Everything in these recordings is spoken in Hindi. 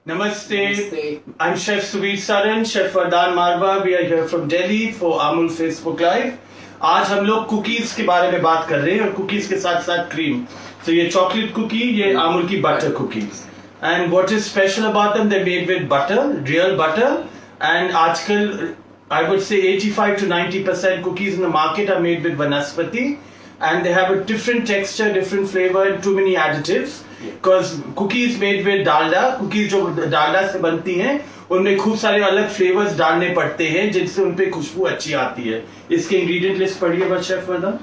Namaste. I'm Chef Subir Saran, Chef Vardhan Marwa. We are here from Delhi for Amul Facebook Live. आज हम लोग कुकीज के बारे में बात कर रहे हैं और कुकीज के साथ साथ क्रीम. So ये चॉकलेट कुकी, ये Amul की butter cookies. And what is special about them? They're made with butter, real butter. And आजकल I would say 85 to 90% cookies in the market are made with vanaspati. And they have a different texture, different flavor, and too many additives. Because cookies made with Dalda, cookies जो डालडा से बनती हैं, उनमें खूब सारे अलग फ्लेवर्स डालने पड़ते हैं जिनसे उन पे खुशबू अच्छी आती है. इसके इंग्रेडिएंट लिस्ट पढ़िए बस chef Vardhan.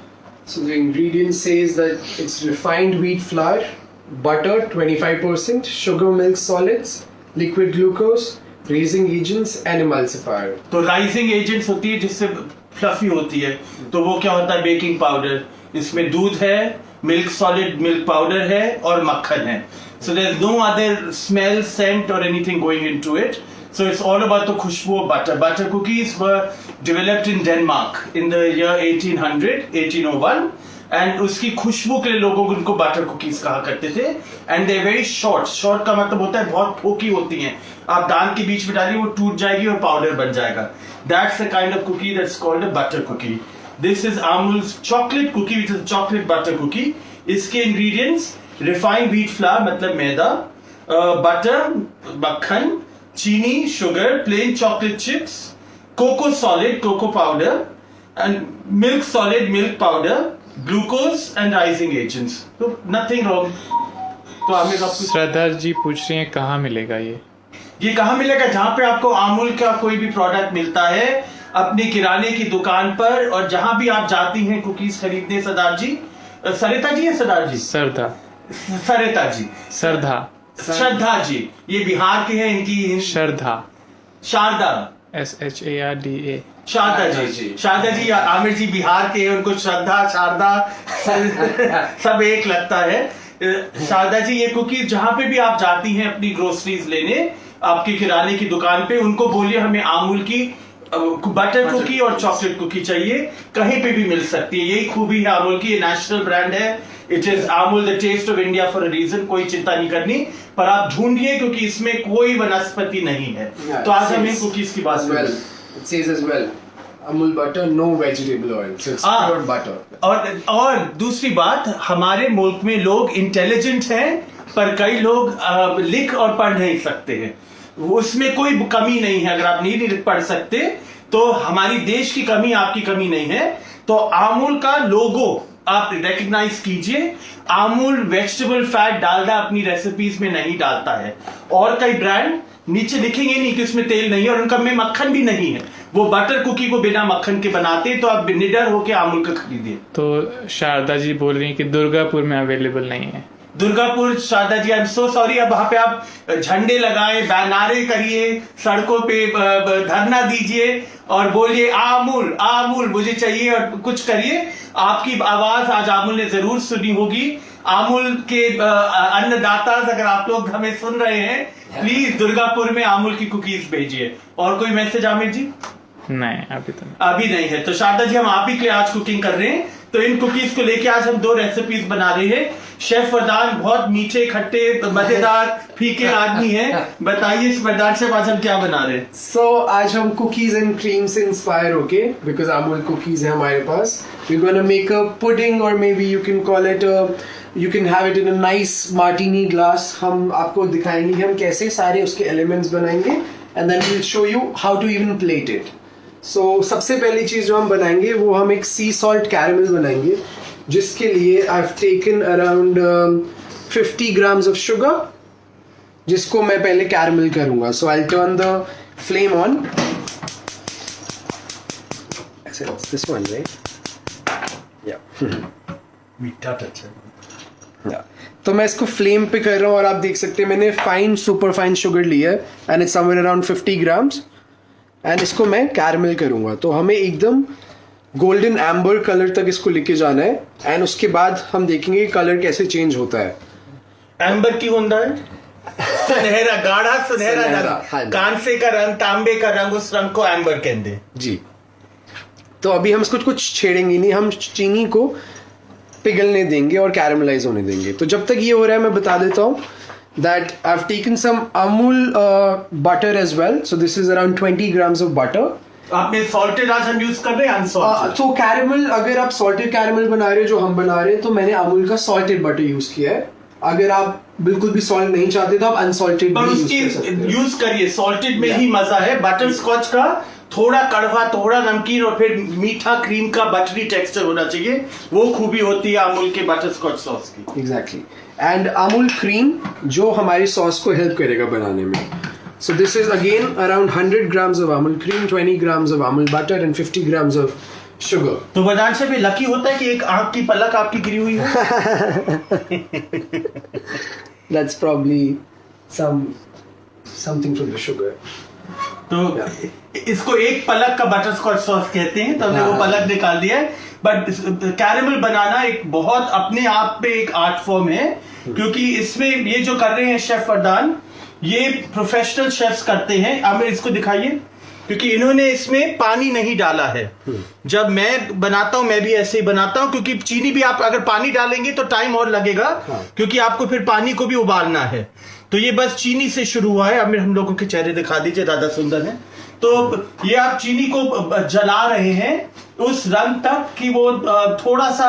So the ingredient says that it's refined wheat flour, butter 25%, sugar, milk solids, liquid glucose, raising agents and emulsifier. तो राइजिंग एजेंट्स होती है जिससे फ्लफी होती है. तो वो क्या होता है? Baking powder. इसमें दूध है, मिल्क सॉलिड मिल्क पाउडर है और मक्खन है. So there's no other smell, scent or anything going into it. So it's all about the Khushboo of butter. Butter cookies were developed in Denmark in the year 1801. And उसकी खुशबू के लिए लोगों को उनको बटर कुकीज कहा करते थे. And they very short. Short का मतलब होता है बहुत फोकी होती हैं. आप दांत के बीच में डालिए वो टूट जाएगी और पाउडर बन जाएगा. That's the kind of cookie that's called a butter cookie. This is Amul's chocolate cookie, which is a chocolate butter cookie. इसके इंग्रेडिएंट्स रिफाइंड व्हीट फ्लावर मतलब मैदा, बटर मक्खन, चीनी sugar, plain chocolate chips, cocoa solid cocoa powder and milk solid milk powder, glucose and raising agents. तो नथिंग रॉन्ग. तो हमें श्रद्धा जी पूछ रही हैं कहाँ मिलेगा ये कहाँ मिलेगा? जहाँ पे आपको अमूल का कोई भी प्रोडक्ट मिलता है अपनी किराने की दुकान पर, और जहां भी आप जाती हैं कुकीज खरीदने. सरदार जी, सरिता जी है सरदार जी, सरदा सरिता जी, सरधा श्रद्धा जी, ये बिहार के हैं. इनकी श्रद्धा, शारदा, SHARDA. शारदा जी. शारदा जी आमिर जी बिहार के हैं, उनको श्रद्धा शारदा सब एक लगता है. शारदा जी, ये कुकी जहां पे भी आप जाती हैं अपनी ग्रोसरीज लेने आपकी किराने की दुकान पे, उनको बोलिए हमें अमूल की बटर कुकी और चॉकलेट कुकी चाहिए. कहीं पे भी मिल सकती है. यही खूबी है अमूल की. ये नेशनल ब्रांड है. It is Amul the taste of India for a reason. कोई चिंता नहीं करनी, पर आप ढूंढिए क्योंकि इसमें कोई वनस्पति नहीं है. तो आज हमें कुकीज की बात करें. It says as well, Amul butter, no vegetable oil. So it's pure butter. और दूसरी बात, हमारे मुल्क में लोग इंटेलिजेंट हैं पर कई लोग लिख और पढ़ नहीं सकते हैं. उसमें कोई कमी नहीं है. अगर आप नहीं लिख पढ़ सकते तो हमारी देश की कमी आपकी कमी नहीं है. तो अमूल का लोगो आप रिकग्नाइज कीजिए. अमूल वेजिटेबल फैट डालडा अपनी रेसिपीज में नहीं डालता है. और कई ब्रांड नीचे लिखेंगे नहीं कि उसमें तेल नहीं है और उनका में मक्खन भी नहीं है. वो बटर कुकी को बिना मक्खन के बनाते. तो आप निडर होके अमूल का खरीदिए. तो शारदा जी बोल रही हैं कि दुर्गापुर में अवेलेबल नहीं है. Durgapur, Sharda ji I am so sorry. अब वहां पे आप झंडे लगाए, बैनारे करिए, सड़कों पे धरना दीजिए और बोलिए आमूल आमूल मुझे चाहिए और कुछ करिए. आपकी आवाज आज आमूल ने जरूर सुनी होगी. आमूल के अन्नदाता, अगर आप लोग हमें सुन रहे हैं, प्लीज दुर्गापुर में आमूल की कुकीज भेजिए. और कोई मैसेज आमिर जी? नहीं, अभी नहीं है. तो शारदा जी, हम आप ही के लिए आज कुकिंग कर रहे हैं. तो इन कुकीज को लेके आज हम 2 रेसिपीज बना रहे हैं. शेफ वरदान बहुत मीठे खट्टे मजेदार फीके आदमी हैं. बताइए वरदान शेफ, आज हम क्या बना रहे हैं? So आज हम कुकीज एंड क्रीम से इंस्पायर होके, बिकॉज अमूल कुकीज है हमारे पास, we're gonna make a pudding or maybe you can call it you can have it in a nice martini glass. हम आपको दिखाएंगे हम कैसे सारे उसके एलिमेंट्स बनाएंगे and then we'll show you how to even plate it. So सबसे पहली चीज जो हम बनाएंगे वो हम एक सी सॉल्ट कैरमल बनाएंगे, जिसके लिए I've taken around 50 grams of sugar, जिसको मैं पहले कैरमल करूंगा. So I'll turn the flame on. It's this one, right? Yeah. मीठा टच है. तो मैं इसको फ्लेम पे कर रहा हूँ और आप देख सकते हैं मैंने फाइन सुपर फाइन शुगर लिया है and it's somewhere around 50 grams. And इसको मैं कैरमल करूंगा. तो हमें एकदम गोल्डन एम्बर कलर तक इसको लेके जाना है एंड उसके बाद हम देखेंगे कलर कैसे चेंज होता है. एम्बर की होता है सुनहरा, गाढ़ा सुनहरा रंग, कांसे का रंग, तांबे का रंग, उस रंग को एम्बर कहते हैं जी. तो अभी हम इसको कुछ छेड़ेंगे नहीं, हम चीनी को पिघलने देंगे और कैरमलाइज होने देंगे. तो जब तक ये हो रहा है मैं बता देता हूँ that I've taken some Amul butter as well. So this is around 20 grams of butter. आपने सॉल्टेड आज हम यूज कर रहे हैं अनसॉल्टेड? तो कैरेमल, अगर आप सॉल्टेड कैरेमल बना रहे हो जो हम बना रहे हैं, तो मैंने अमूल का सॉल्टेड बटर यूज किया है. अगर आप बिल्कुल भी सॉल्ट नहीं चाहते तो आप अनसॉल्टेड पर भी उसकी यूज कर सकते हो. यूज करिए, सॉल्टेड में ही मजा है. बटर स्कॉच का थोड़ा कड़वा, थोड़ा नमकीन और फिर मीठा क्रीम का बटरी टेक्सचर होना चाहिए. वो खूबी होती है अमूल के बटर स्कॉच सॉस की. एग्जैक्टली. एंड अमूल क्रीम जो हमारी सॉस को हेल्प करेगा बनाने में. So this is again around 100 grams of Amul cream, 20 grams of Amul butter and 50 grams of sugar. तो बदान से भी लकी होता है कि एक आंख की पलक आपकी गिरी हुई है. That's probably something from the sugar. तो इसको एक पलक का बटर स्कॉच सॉस कहते हैं. तो हमने वो पलक निकाल दिया है. बट कैरेमल बनाना एक बहुत अपने आप पे एक आर्ट फॉर्म है, क्योंकि इसमें ये जो कर रहे हैं शेफ वरदान, ये प्रोफेशनल शेफ्स करते हैं. अब इसको दिखाइए, क्योंकि इन्होंने इसमें पानी नहीं डाला है. जब मैं बनाता हूं मैं भी ऐसे ही बनाता हूं, क्योंकि चीनी भी आप अगर पानी डालेंगे तो टाइम और लगेगा. क्योंकि आपको फिर पानी को भी उबालना है. तो ये बस चीनी से शुरू हुआ है. अब हम लोगों के चेहरे दिखा दीजिए, ज्यादा सुंदर है. तो ये आप चीनी को जला रहे हैं उस रंग तक कि वो थोड़ा सा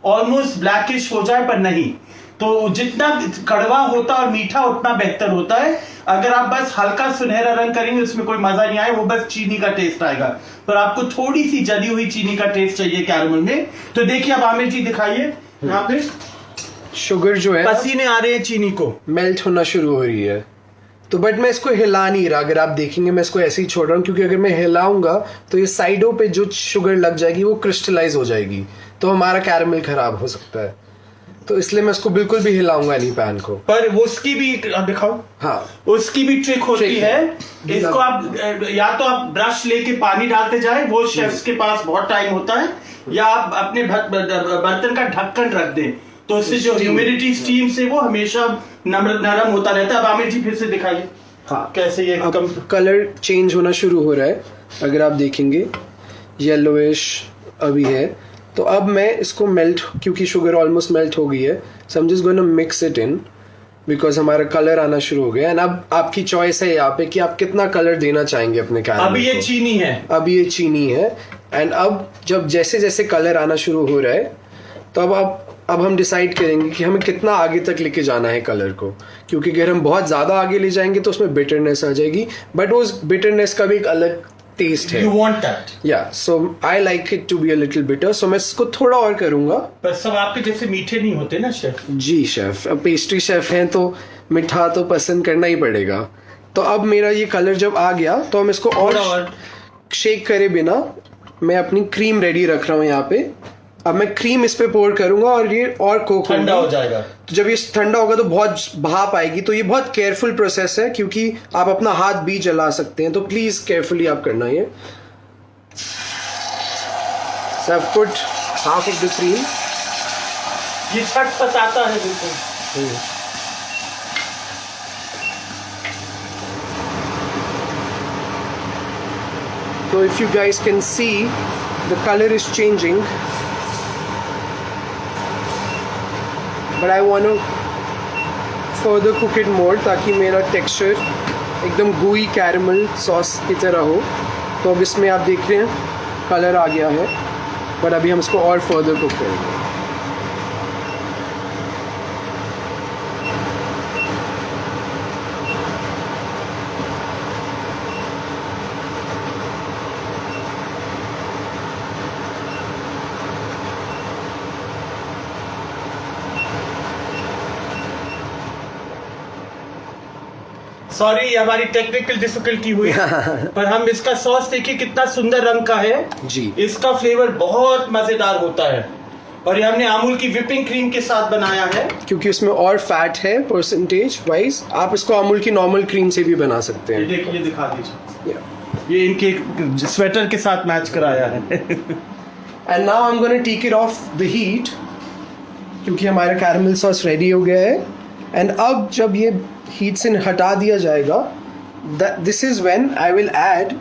ऑलमोस्ट ब्लैकिश हो जाए, पर नहीं. तो जितना कड़वा होता और मीठा उतना बेहतर होता है. अगर आप बस हल्का सुनहरा रंग करेंगे उसमें कोई मजा नहीं आए, वो बस चीनी का टेस्ट आएगा. पर आपको थोड़ी सी जली हुई चीनी का टेस्ट चाहिए कैरेमल में. तो देखिए, अब आमिर जी दिखाइए, यहाँ पे शुगर जो है पसीने आ रहे हैं चीनी को, मेल्ट होना शुरू हो रही है. तो बट मैं इसको हिला नहीं रहा. अगर आप देखेंगे मैं इसको ऐसे ही छोड़ रहा हूँ, क्योंकि अगर मैं हिलाऊंगा तो ये साइडों पे जो शुगर लग जाएगी वो क्रिस्टलाइज हो जाएगी, तो हमारा कैरेमल खराब हो सकता है. तो इसलिए मैं इसको बिल्कुल भी हिलाऊंगा नहीं पैन को. पर उसकी भी दिखाओ. हाँ, उसकी भी ट्रिक होती है. इसको आप या तो आप ब्रश लेके पानी डालते जाए, वो शेफ्स के पास बहुत टाइम होता है, या आप अपने बर्तन का ढक्कन रख दें, तो उससे जो ह्यूमिडिटी स्टीम से वो हमेशा नरम होता रहता है. अब आमिर जी फिर से दिखाइए. हाँ, कैसे ये कलर चेंज होना शुरू हो रहा है. अगर आप देखेंगे येलोइश अभी है. तो अब मैं इसको मेल्ट, क्योंकि शुगर ऑलमोस्ट मेल्ट हो गई है, so I am just going to mix it in, because हमारा कलर आना शुरू हो गया. एंड अब आपकी चॉइस है यहाँ पे कि आप कितना कलर देना चाहेंगे अपने कैरेमल को. अभी ये चीनी है. अभी ये चीनी है. एंड अब जब जैसे जैसे कलर आना शुरू हो रहा है, तो अब हम डिसाइड करेंगे कि हमें कितना आगे तक लेके जाना है कलर को. क्योंकि अगर हम बहुत ज़्यादा आगे ले जाएंगे तो उसमें बिटरनेस आ जाएगी, बट उस बिटरनेस का भी एक अलग टेस्ट है. You want that? Yeah, so I like it to be a little bitter, so मैं इसको थोड़ा और करूँगा. पर सब आपके जैसे मीठे नहीं होते ना शेफ. जी शेफ, अब पेस्ट्री शेफ हैं तो मीठा तो पसंद करना ही पड़ेगा. तो अब मेरा ये कलर जब आ गया तो हम इसको और शेक करे बिना मैं अपनी क्रीम रेडी रख रहा हूँ यहाँ पे. अब मैं क्रीम इस पे पोर करूंगा और ये और कोक ठंडा हो जाएगा. तो जब ये ठंडा होगा तो बहुत भाप आएगी. तो ये बहुत केयरफुल प्रोसेस है, क्योंकि आप अपना हाथ भी जला सकते हैं. तो प्लीज केयरफुली आप करना ये. So I've put half of the cream. ये छटपटाता है बिल्कुल. So if you guys can see, the color is changing. But I want to further cook it more, ताकि मेरा टेक्सचर एकदम gooey कैरेमल सॉस की तरह हो. तो अब इसमें आप देख रहे हैं कलर आ गया है, पर अभी हम इसको और फर्दर कुक करेंगे. सॉरी, ये हमारी टेक्निकल डिफिकल्टी हुई. पर हम इसका सॉस देखिए कितना सुंदर रंग का है जी. इसका फ्लेवर बहुत मजेदार होता है. और ये हमने अमूल की विपिंग क्रीम के साथ बनाया है, क्योंकि उसमें और फैट है परसेंटेज वाइज. आप इसको अमूल की नॉर्मल क्रीम से भी बना सकते ये हैं. देखिए, दिखा दीजिए. Yeah. ये इनके स्वेटर के साथ मैच कराया है. And now I am gonna take it off the heat, क्योंकि हमारा कैरेमल सॉस रेडी हो गया है. एंड अब जब ये हीट से हटा दिया जाएगा, this is when I will add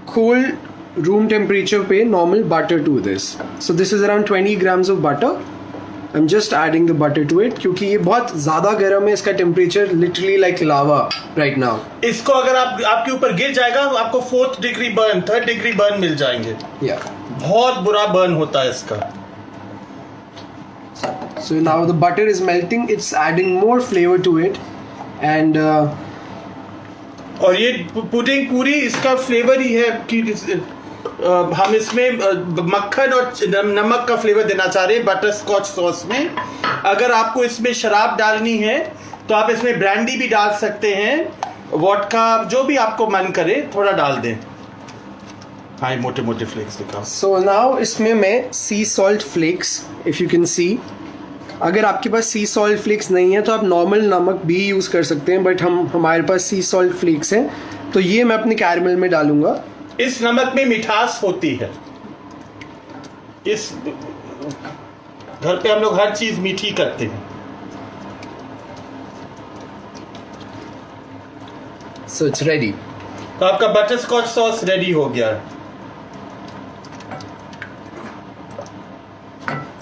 cold room temperature पे normal butter to this. So this is around 20 grams of butter. I'm just adding the butter to it क्योंकि ये बहुत ज़्यादा गर्म है, इसका temperature literally like lava right now. इसको अगर आपके ऊपर गिर जाएगा आपको 4th degree burn 3rd degree burn मिल जाएंगे. बहुत बुरा बर्न होता है इसका. So now the butter is melting, it's adding more flavor to it and और ये पुडिंग पूरी इसका फ्लेवर ही है कि हम इसमें मक्खन और नमक का फ्लेवर देना चाह रहे हैं बटर स्कॉच सॉस में. अगर आपको इसमें शराब डालनी है तो आप इसमें ब्रांडी भी डाल सकते हैं, वोडका, जो भी आपको मन करे थोड़ा डाल दें. हाँ, मोटे मोटे फ्लेक्स दिखाओ. So now इसमें मैं sea salt flakes, if you can see, अगर आपके पास सी सॉल्ट फ्लेक्स नहीं है तो आप नॉर्मल नमक भी यूज़ कर सकते हैं, बट हमारे पास सी सॉल्ट फ्लेक्स हैं तो ये मैं अपने कैरमल में डालूंगा. इस नमक में मिठास होती है. इस घर पे हम लोग हर चीज मीठी करते हैं. So it's ready. तो आपका बटर स्कॉच सॉस रेडी हो गया.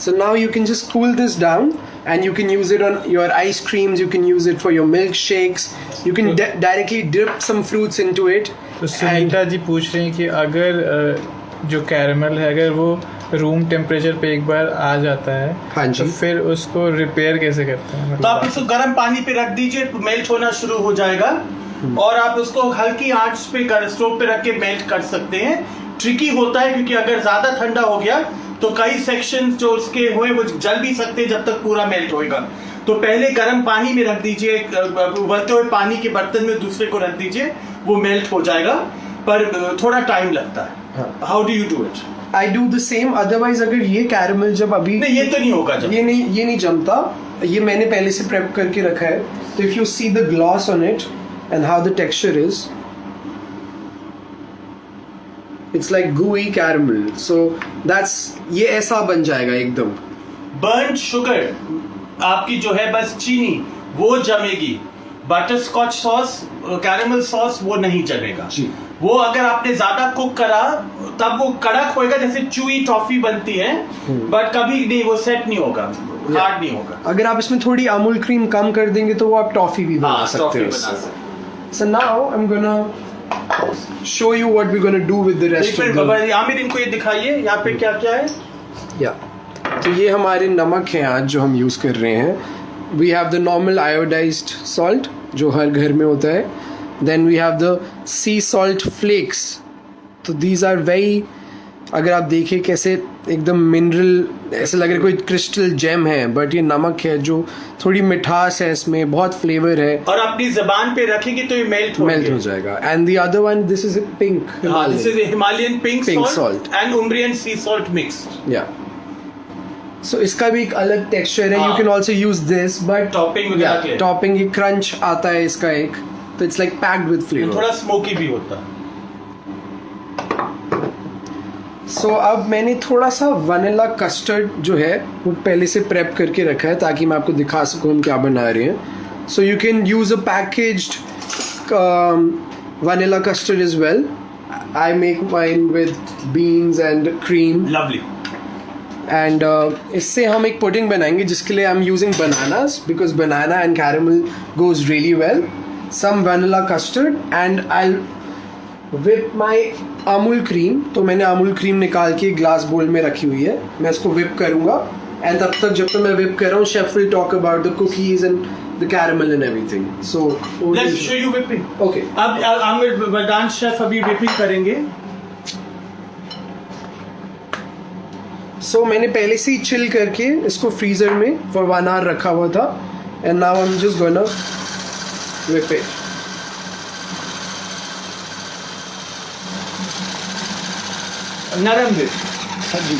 So now you can just cool this down and you can use it on your ice creams, you can use it for your milkshakes, you can directly dip some fruits into it. तो सुनीता जी पूछ रहे हैं कि अगर जो कैरमल है अगर वो रूम टेम्परेचर पे एक बार आ जाता है, हाँ जी, तो फिर उसको रिपेयर कैसे करते हैं? तो आप इसको गर्म पानी पे रख दीजिए, मेल्ट होना शुरू हो जाएगा और आप उसको हल्की आंच पे स्टोव पे रख के मेल्ट कर सकते हैं. ट्रिकी होता है क्योंकि अगर ज्यादा ठंडा हो गया तो कई सेक्शन जो उसके हुए वो जल भी सकते हैं जब तक पूरा मेल्ट होएगा. तो पहले गर्म पानी में रख दीजिए, उबलते हुए पानी के बर्तन में दूसरे को रख दीजिए, वो मेल्ट हो जाएगा, पर थोड़ा टाइम लगता है. How do you do it? I do the same. Otherwise अगर ये कैरमल जब अभी नहीं, ये तो नहीं होगा जब ये नहीं जमता, ये मैंने पहले से प्रेप करके रखा है. तो if you see the gloss on it and how the texture is, it's like gooey caramel. So that's ये ऐसा बन जाएगा एकदम. बर्न शुगर आपकी जो है बस चीनी वो जमेगी. Butterscotch sauce, caramel sauce वो नहीं जमेगा जी. वो अगर आपने ज्यादा कुक करा तब वो कड़क होएगा, जैसे चुई टॉफी बनती है, बट कभी नहीं वो सेट नहीं होगा, हार्ड नहीं होगा. अगर आप इसमें थोड़ी अमूल क्रीम कम कर देंगे तो वो आप टॉफी भी बना सकते हो. So now I'm gonna show you what we're gonna do with the rest of the. Aamir इनको ये दिखाइए यहाँ पे क्या क्या है. तो ये हमारे नमक हैं आज जो हम यूज़ कर रहे हैं. We have the normal iodized salt जो हर घर में होता है. Then we have the sea salt flakes. तो these are very, अगर आप देखें कैसे एकदम मिनरल, ऐसे लग रहा है कोई क्रिस्टल जेम है, बट ये नमक है जो थोड़ी मिठास है, इसमें बहुत फ्लेवर है और अपनी जबान पे रखेंगे तो ये मेल्ट हो जाएगा. And the other one, this is pink, this is Himalayan pink salt and Umbrian C salt mixed. या सो इसका भी एक अलग टेक्सचर है. You can also use this, but topping ये क्रंच आता है इसका एक, तो it's like packed with flavour. थोड़ा स्मोकी भी होता है. सो अब मैंने थोड़ा सा वनीला कस्टर्ड जो है वो पहले से प्रेप करके रखा है ताकि मैं आपको दिखा सकूँ हम क्या बना रहे हैं. So you can use a packaged vanilla custard as well. I make mine with beans and cream. Lovely. And इससे हम एक पुडिंग बनाएंगे जिसके लिए I am using bananas because banana and caramel goes really well. Some vanilla custard and I whip my Amul cream. तो मैंने अमूल क्रीम निकाल के ग्लास बोल में रखी हुई है, मैं इसको विप करूंगा. एंड तब तक जब तक मैं विप कर रहा हूँ, chef will talk about the cookies and the caramel and everything. So let's show you whipping. Okay, अब आमिर वरदान शेफ अभी विपिंग करेंगे. सो मैंने पहले से ही चिल करके इसको फ्रीजर में फॉर 1 hour रखा हुआ था. And now I am just gonna whip it. नरम विप. हाँ जी.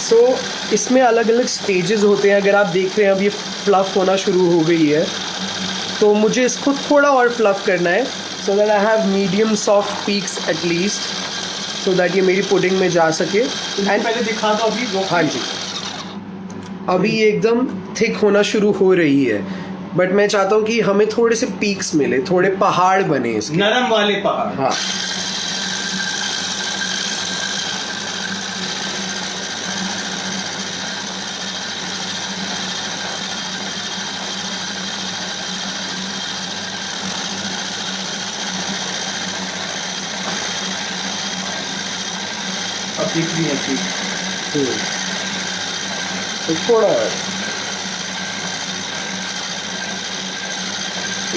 So इसमें अलग अलग स्टेजेस होते हैं. अगर आप देख रहे हैं अब ये फ्लफ़ होना शुरू हो गई है, तो मुझे इसको थोड़ा और फ्लफ़ करना है so that I have medium soft peaks at least, so that ये मेरी पुडिंग में जा सके. एंड पहले दिखा दो अभी वो. हाँ जी, अभी ये एकदम थिक होना शुरू हो रही है, बट मैं चाहता हूँ कि हमें थोड़े से पीक्स मिले, थोड़े पहाड़ बने इसके. नरम वाले पहाड़. हाँ, अब दिख रही है ठीक. तो थोड़ा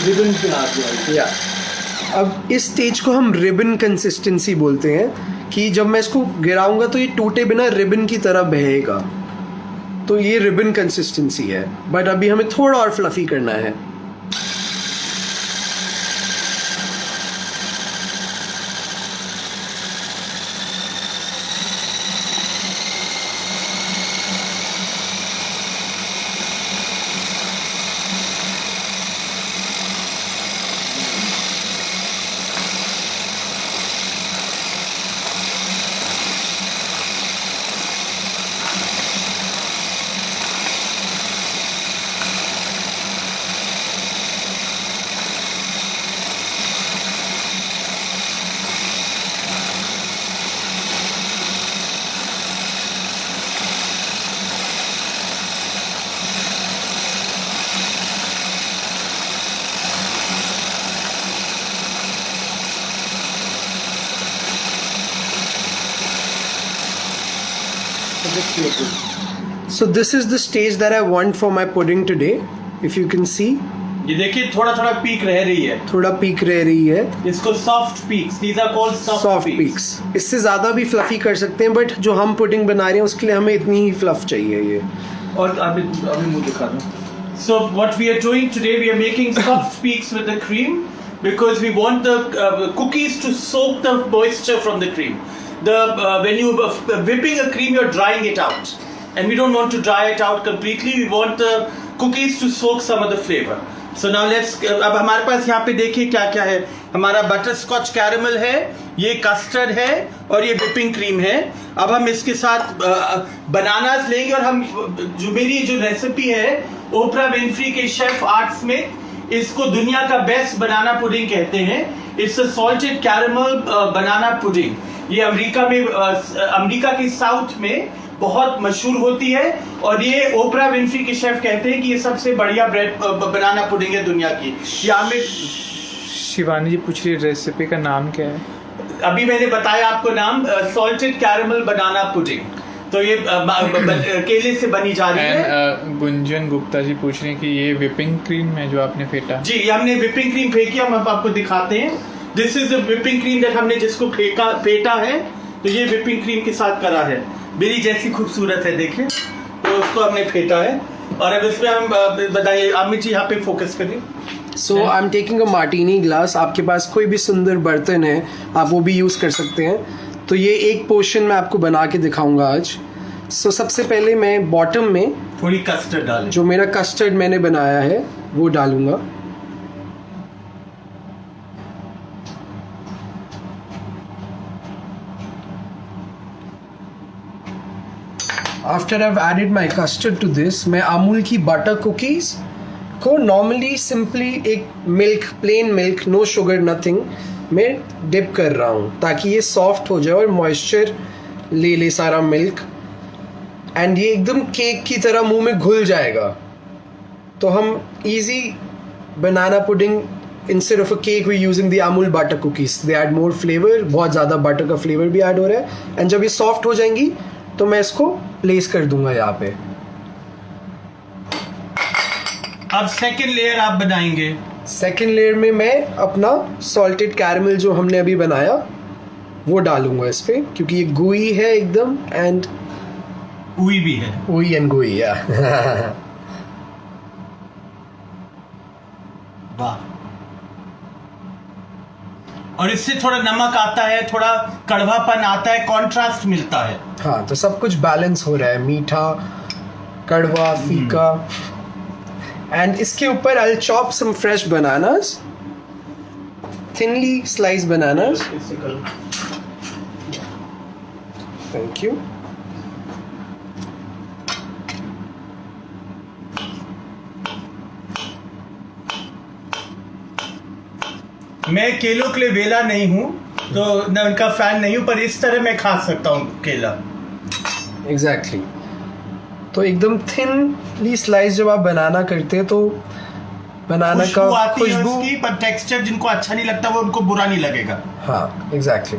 रिबन पे आ गया. या अब इस स्टेज को हम रिबन कंसिस्टेंसी बोलते हैं, कि जब मैं इसको गिराऊंगा तो ये टूटे बिना रिबन की तरह बहेगा. तो ये रिबन कंसिस्टेंसी है, बट अभी हमें थोड़ा और फ्लफी करना है. So this is the stage that I want for my pudding today. If you can see, ये देखिए थोड़ा थोड़ा पीक रह रही है. थोड़ा पीक रह रही है. इसको soft peaks, these are called soft peaks. इससे ज़्यादा भी फ्लफी कर सकते हैं, बट जो हम पुडिंग बना रहे हैं उसके लिए हमें इतनी ही फ्लफ चाहिए. ये और अभी मुंह दिखा दो. So what we are doing today, we are making soft peaks with the cream because we want the cookies to soak the moisture from the cream. When you whipping a cream, you're drying it out, and we don't want to dry it out completely. We want the cookies to soak some of the flavor. So now let's. अब हमारे पास यहाँ पे देखिए क्या क्या है. हमारा बटर स्कॉच कैरमल है, ये कस्टर्ड है और ये whipping क्रीम है. अब हम इसके साथ बनानास लेंगे और हम जो मेरी जो रेसिपी है ओपरा विनफ्री के शेफ आर्ट स्मिथ, इसको दुनिया का बेस्ट बनाना पुडिंग कहते हैं. It's a salted caramel banana pudding. ये अमेरिका के साउथ में बहुत मशहूर होती है और ये ओपरा विनफ्री के शेफ कहते हैं कि ये सबसे बढ़िया ब्रेड बनाना पुडिंग है दुनिया की. यहाँ में शिवानी जी पूछ रही रेसिपी का नाम क्या है? अभी मैंने बताया आपको नाम, सॉल्टेड कैरमल बनाना पुडिंग. तो ये केले से बनी जा रही है. गुंजन गुप्ता जी पूछ रहे हैं कि ये विपिंग क्रीम है जो आपने फेंटा. जी, ये हमने विपिंग क्रीम फेंकी, हम आपको दिखाते हैं. This is the whipping cream that हमने जिसको फेंटा है, तो ये विपिंग क्रीम के साथ करा है. मेरी जैसी खूबसूरत है देखिए, तो उसको हमने फेंटा है. और अब इसमें हम बताइए अमित जी, यहाँ पे फोकस करिए. So I am taking a martini glass. आपके पास कोई भी सुंदर बर्तन है आप वो भी यूज़ कर सकते हैं. तो ये एक पोर्शन मैं आपको बना के दिखाऊंगा आज. सो सबसे पहले मैं बॉटम में थोड़ी कस्टर्ड डालें. जो मेरा कस्टर्ड मैंने बनाया है वो डालूंगा. After I have added my custard to this, मैं अमूल की बटर कुकीज़ को नॉर्मली सिंपली एक milk, plain milk, no sugar nothing में डिप कर रहा हूँ ताकि ये सॉफ्ट हो जाए और मॉइस्चर ले सारा मिल्क. एंड ये एकदम केक की तरह मुंह में घुल जाएगा. तो हम easy banana pudding, instead of a cake we using the Amul butter cookies. They add more flavour, बहुत ज़्यादा बटर का फ्लेवर भी ऐड हो रहा है. एंड जब ये सॉफ्ट हो जाएंगी तो मैं इसको प्लेस कर दूंगा यहाँ पे. अब सेकंड लेयर आप बनाएंगे. सेकंड लेयर में मैं अपना सॉल्टेड कैरमल जो हमने अभी बनाया वो डालूंगा इस पे, क्योंकि ये gooey है एकदम. एंड उई भी है. gooey and gooey, yeah. वाह. और इससे थोड़ा नमक आता है, थोड़ा कड़वापन आता है, कंट्रास्ट मिलता है. हाँ, तो सब कुछ बैलेंस हो रहा है, मीठा, कड़वा, फीका. एंड इसके ऊपर I chop some fresh bananas, thinly slice bananas. Thank you. मैं केलों के लिए वेला नहीं हूँ, तो मैं उनका फैन नहीं हूँ, पर इस तरह मैं खा सकता हूँ केला. एग्जैक्टली. तो एकदम थिनली स्लाइस जब आप बनाना करते हैं तो बनाना का खुशबू आती है खुशबू. उसकी, पर टेक्सचर जिनको अच्छा नहीं लगता वो उनको बुरा नहीं लगेगा. हाँ, एग्जैक्टली.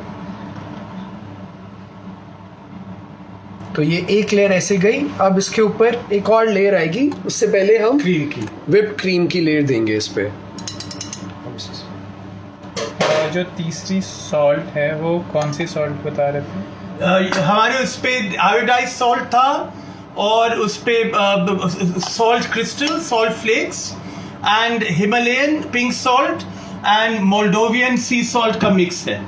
तो ये एक लेयर ऐसे गई. अब इसके ऊपर एक और लेयर आएगी. उससे पहले हम क्रीम की. व्हिप्ड क्रीम की लेयर देंगे इस पे. जो तीसरी सॉल्ट है वो कौन सी सॉल्ट बता रहे थे? हमारे उस पे आयोडाइज सॉल्ट था, और उस पे salt crystal, salt flakes, and Himalayan pink salt and Moldovan sea salt का मिक्स है.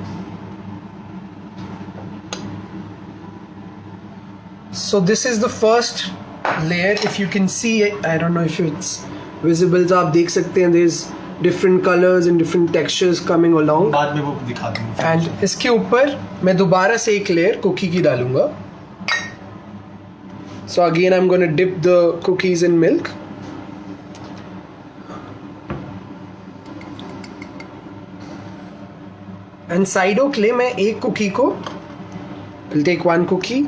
So this is the first layer. If you can see, I don't know if it's visible. तो आप देख सकते हैं there's different colors and different textures coming along. बाद में वो दिखा दूंगा. And इसके ऊपर मैं दोबारा से एक लेयर कुकी की डालूंगा. So again I'm going to dip the cookies in milk. And साइडों के लिए मैं एक कुकी को, I'll take one cookie,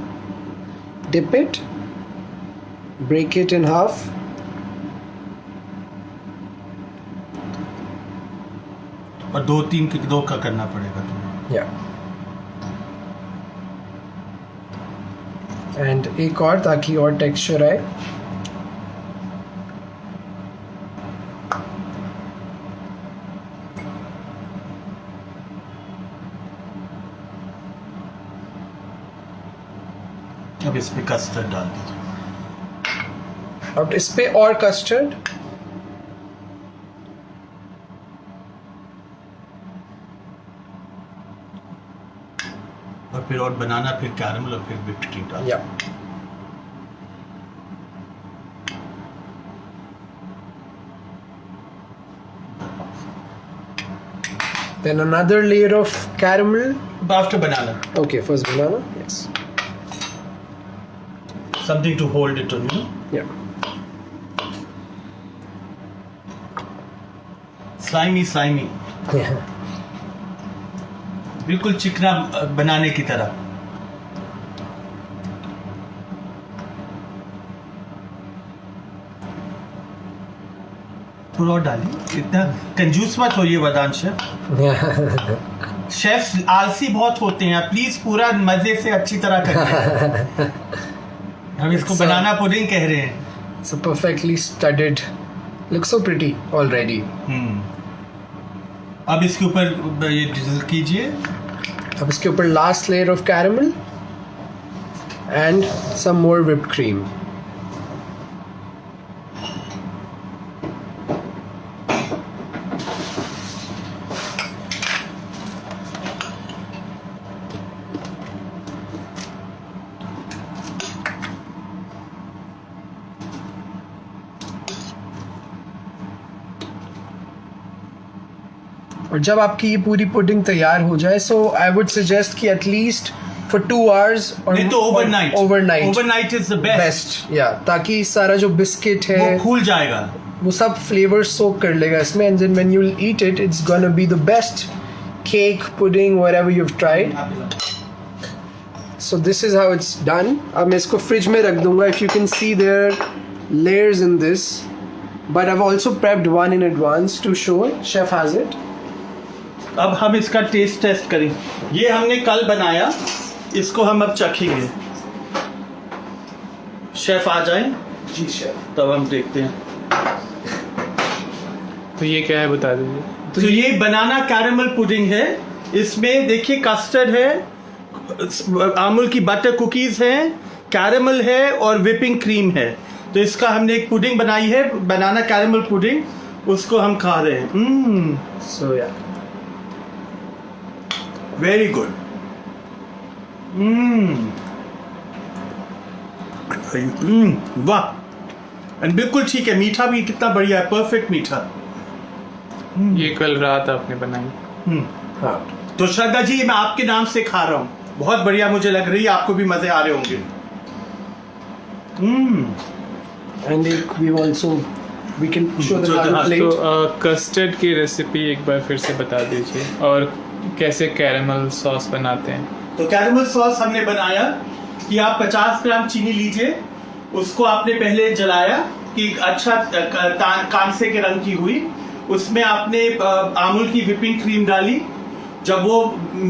dip it, break it in half. और दो का करना पड़ेगा. Yeah. And एक और, ताकि और टेक्सचर आए. अब इस पे कस्टर्ड डाल दीजिए. अब इस पे और कस्टर्ड. और फिर और बनाना, फिर कैरमल, और फिर व्हिप्ड क्रीम डाल. Yeah. Then another layer of caramel. After banana, Okay, first banana. Yes. Something to hold it on, you know. Yeah. Slimy Yeah. बिल्कुल चिकना बनाने की तरह. थोड़ा और डालिए, इतना कंजूस मत होइए वदान शेफ. शेफ्स आलसी बहुत होते हैं, प्लीज पूरा मजे से अच्छी तरह करिए. हम इसको It's बनाना पुडिंग कह रहे हैं. It's a perfectly studded. Looks so pretty already. अब इसके ऊपर ये drizzle कीजिए. अब इसके ऊपर last layer of caramel and some more whipped cream. और जब आपकी ये पूरी पुडिंग तैयार हो जाए, सो आई वुड सजेस्ट कि एटलीस्ट फॉर 2 hours और नहीं तो overnight. Overnight is the best. या ताकि सारा जो बिस्किट है वो फूल जाएगा, वो सब फ्लेवर सोक कर लेगा इसमें, and then when you will eat it, it's gonna be the best cake, pudding, whatever you have tried. So this is how it's done. अब मैं इसको फ्रिज में रख दूंगा. If you can see there layers in this, but I've also prepped one in advance to show it. Chef has it. अब हम इसका टेस्ट करें. ये हमने कल बनाया, इसको हम अब चखेंगे. शेफ आ जाएं, जी शेफ. तब हम देखते हैं. तो ये क्या है बता दीजिए. तो ये बनाना कैरेमल पुडिंग है. इसमें देखिए कस्टर्ड है, अमूल की बटर कुकीज हैं, कैरेमल है और व्हिपिंग क्रीम है. तो इसका हमने एक पुडिंग बनाई है, बनाना कैरेमल पुडिंग, उसको हम खा रहे हैं. So yeah. Very good. वाह, एंड बिल्कुल ठीक है, मीठा भी कितना बढ़िया है, परफेक्ट मीठा। ये कल रात आपने बनाई। हाँ। तो श्रद्धा जी, मैं आपके नाम से खा रहा हूँ, बहुत बढ़िया मुझे लग रही है, आपको भी मजे आ रहे होंगे। And we can show the हाँ, other plate. तो कस्टर्ड की रेसिपी एक बार फिर से बता दीजिए, और कैसे कैरेमल सॉस बनाते हैं। तो कैरेमल सॉस हमने बनाया कि आप 50 ग्राम चीनी लीजिए, उसको आपने पहले जलाया कि अच्छा कांसे के रंग की हुई, उसमें आपने अमूल की व्हिपिंग क्रीम डाली। जब वो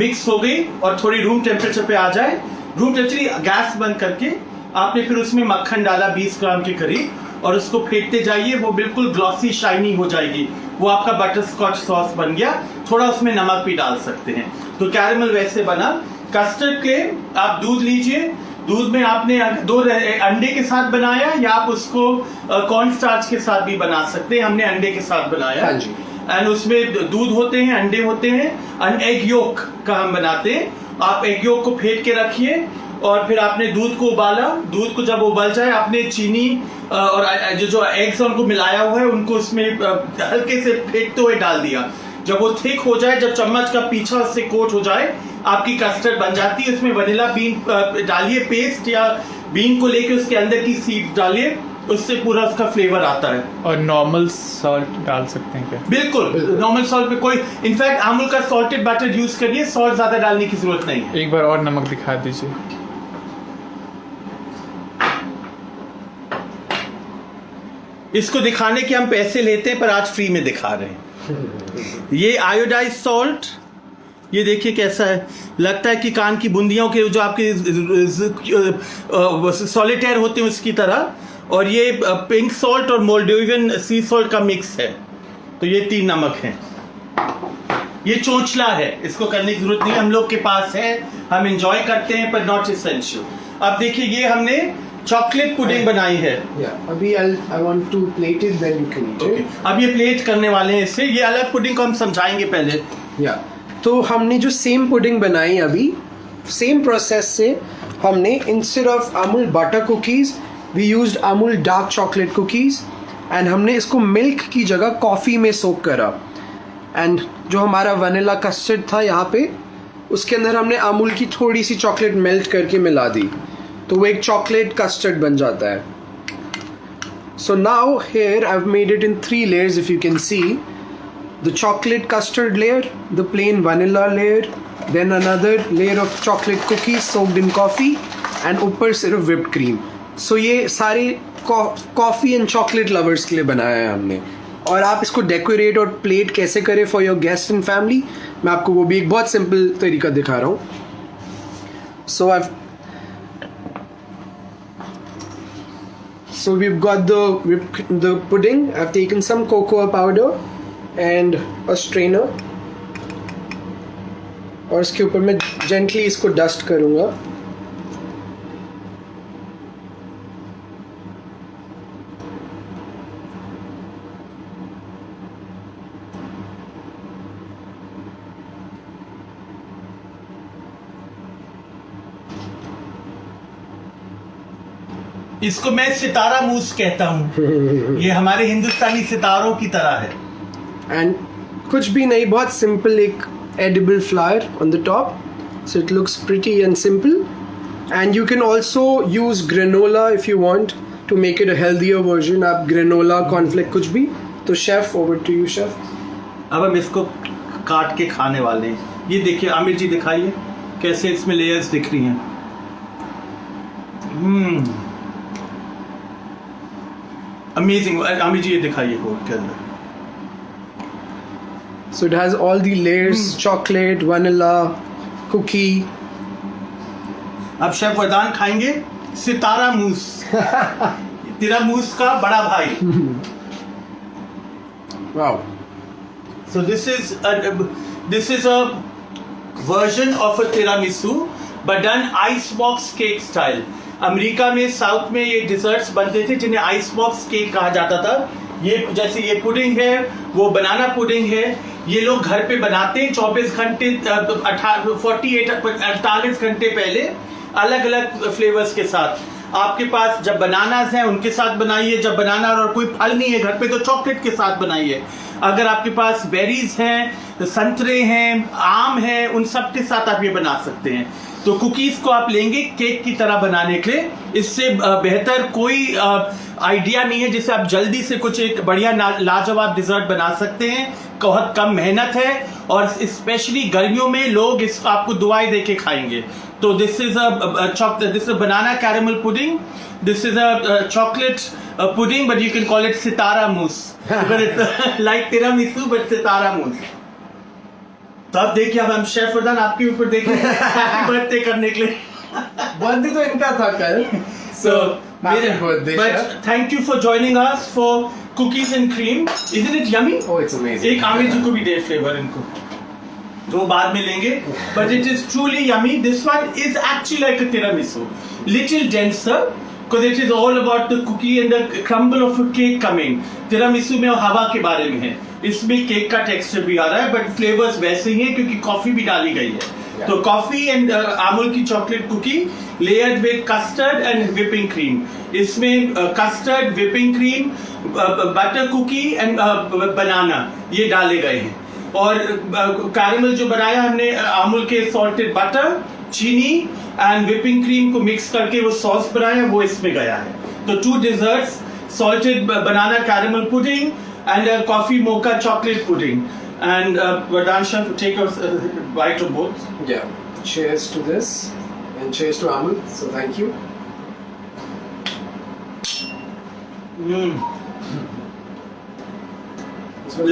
मिक्स हो गई और थोड़ी रूम टेम्परेचर पे आ जाए, रूम टेम्परेचर गैस बंद करके आपने फिर उसमें मक्खन डाला 20 ग्राम के करीब, और उसको फेंटते जाइए, वो बिल्कुल ग्लॉसी शाइनी हो जाएगी, वो आपका बटर स्कॉच सॉस बन गया। थोड़ा उसमें नमक भी डाल सकते हैं। तो कैरेमल वैसे बना। कस्टर्ड के आप दूध लीजिए, दूध में आपने 2 अंडे के साथ बनाया, या आप उसको कॉर्न स्टार्च के साथ भी बना सकते हैं, हमने अंडे के साथ बनाया। हाँ जी। एंड उसमें दूध होते हैं, अंडे होते हैं, एंड एग योक का हम बनाते हैं। आप एग योक को फेंट के रखिए, और फिर आपने दूध को उबाला। दूध को जब उबल जाए, आपने चीनी और जो एग्स उनको मिलाया हुआ है उनको उसमें हल्के से फेंटते हुए डाल दिया। जब वो थिक हो जाए, जब चम्मच का पीछा उससे कोट हो जाए, आपकी कस्टर्ड बन जाती है। उसमें वनीला बीन डालिए पेस्ट, या बीन को लेके उसके अंदर की सीड डालिए, उससे पूरा उसका फ्लेवर आता है। और नॉर्मल सॉल्ट डाल सकते हैं क्या? बिल्कुल, नॉर्मल सॉल्ट पे कोई, इनफैक्ट अमूल का सॉल्टेड बटर यूज करिए, सॉल्ट ज्यादा डालने की जरूरत नहीं है। एक बार और नमक दिखा दीजिए। इसको दिखाने के हम पैसे लेते हैं, पर आज फ्री में दिखा रहे हैं। ये आयोडाइज सॉल्ट, ये देखिए कैसा है, लगता है कि कान की बूंदियों के जो आपके सॉलिटेयर होते हैं उसकी तरह। और ये पिंक सॉल्ट और मोल्डोवियन सी सॉल्ट का मिक्स है। तो ये 3 नमक हैं। ये चोंचला है, इसको करने की जरूरत नहीं, हम लोग के पास है, हम एंजॉय करते हैं, पर नॉट एसेंशियल। अब देखिए, ये हमने चॉकलेट पुडिंग बनाई है। अभी I want to plate it, then you can eat it. अब ये प्लेट करने वाले हैं इससे। ये अलग पुडिंग को हम समझाएंगे पहले। तो हमने जो सेम पुडिंग बनाई अभी, सेम प्रोसेस से हमने instead of Amul butter cookies we used Amul dark chocolate cookies, and हमने इसको मिल्क की जगह कॉफ़ी में सोक करा। एंड जो हमारा वनीला कस्टर्ड था यहाँ पे, उसके अंदर हमने अमूल की थोड़ी सी चॉकलेट मेल्ट करके मिला दी, तो वो एक चॉकलेट कस्टर्ड बन जाता है। So now here I have made it in 3 layers, if you can see. The chocolate custard layer, the plain vanilla layer, then another layer of chocolate cookies soaked in coffee, and ऊपर सिर्फ whipped cream. So ये सारे कॉफ़ी एंड चॉकलेट लवर्स के लिए बनाया है हमने। और आप इसको डेकोरेट और प्लेट कैसे करें for your guest and family, मैं आपको वो भी एक बहुत सिंपल तरीका दिखा रहा हूँ। So we've got the pudding. I've taken some cocoa powder and a strainer, और इसके ऊपर मैं gently इसको डस्ट करूँगा। इसको मैं सितारा मूस कहता हूँ। ये हमारे हिंदुस्तानी सितारों की तरह है। एंड कुछ भी नहीं, बहुत सिंपल, एक edible flower on the top, so it looks pretty and simple. And you can also use granola if you want to make it a healthier version. आप granola, cornflake कुछ भी। तो chef, over to you chef. अब हम इसको काट के खाने वाले हैं। ये देखिए, आमिर जी दिखाइए कैसे इसमें लेयर्स दिख रही हैं। अमेजिंग। आमिर जी ये दिखाइए बोर्ड के अंदर। So it has all the layers, chocolate, vanilla, cookie. अब शेफ वरदान खाएंगे सितारा मूस। तेरा मूस का बड़ा भाई। Wow. So this is a version of a tiramisu but done ice box cake style. America में साउथ में ये डिजर्ट्स बनते थे जिन्हें आइस बॉक्स केक कहा जाता था। ये जैसे ये पुडिंग है, वो बनाना पुडिंग है। ये लोग घर पे बनाते हैं 24 घंटे 48 घंटे पहले अलग अलग फ्लेवर्स के साथ। आपके पास जब बनानास हैं उनके साथ बनाइए, जब बनाना और कोई फल नहीं है घर पे तो चॉकलेट के साथ बनाइए। अगर आपके पास बेरीज हैं, संतरे हैं, आम है, उन सब के साथ आप ये बना सकते हैं। तो कुकीज को आप लेंगे केक की तरह बनाने के लिए, इससे बेहतर कोई आइडिया नहीं है जिससे आप जल्दी से कुछ एक बढ़िया लाजवाब डिजर्ट बना सकते हैं। बहुत कम मेहनत है और स्पेशली गर्मियों में लोग इस आपको दुआएं देके खाएंगे। तो this is a banana caramel pudding, this is a chocolate pudding but you can call it Sitara mousse, like tiramisu but Sitara mousse. तो आप देखिए, अब हम शेफ वर्धन आपके ऊपर देखें बर्थडे करने के लिए। बर्थडे तो इनका था कल, So, happy birthday, but chef. thank you for joining us for cookies and cream. Isn't it yummy? Oh, it's amazing. एक आमिर जी को भी दे फ्लेवर इनको, वो बाद में लेंगे। But it is truly yummy. This one is actually like a tiramisu, little denser, because it is all about the cookie and the crumble of a cake coming. tiramisu में हवा के बारे में है, इसमें केक का टेक्सचर भी आ रहा है, बट फ्लेवर्स वैसे ही हैं क्योंकि कॉफी भी डाली गई है। तो कॉफी एंड अमूल की chocolate cookie layered with custard and whipping cream. इसमें custard, whipping cream, butter cookie and banana ये डाले गए हैं। और कैरेमल जो बनाया हमने अमूल के सॉल्टेड बटर, चीनी एंड विपिंग क्रीम को मिक्स करके वो सॉस बनाया, वो इसमें गया है। तो 2 desserts, salted banana caramel pudding and a coffee mocha chocolate pudding. And Vardhan Chef, take a bite of both. Yeah. Cheers to this and cheers to Amul. So thank you.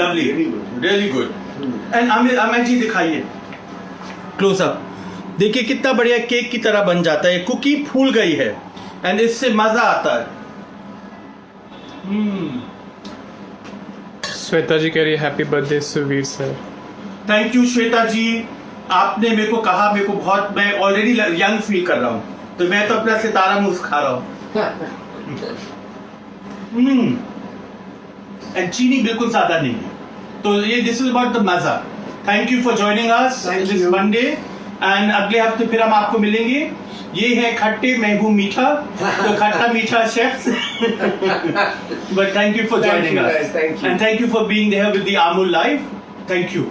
Lovely, really good. And Amit ji दिखाइए क्लोज अप, देखिए कितना बढ़िया केक की तरह बन जाता है। कुकी फूल गई है एंड इससे मजा आता है। श्वेता जी कह रही है happy birthday Suvir sir. Thank you Shweta ji, आपने मेरे को कहा, मेरे को बहुत, मैं ऑलरेडी यंग फील कर रहा हूँ, तो मैं तो अपना सितारा मूस खा रहा हूँ। एंड चीनी बिल्कुल ज्यादा नहीं है, तो ये दिस इज अबाउट द मजा। Thank you for joining us this Monday, and अगले हफ्ते फिर हम आपको मिलेंगे। ये है खट्टे, मैं हूँ मीठा, तो खट्टा मीठा chefs. But thank you for joining us, Thank you. And thank you for being there with the Amul Live. Thank you.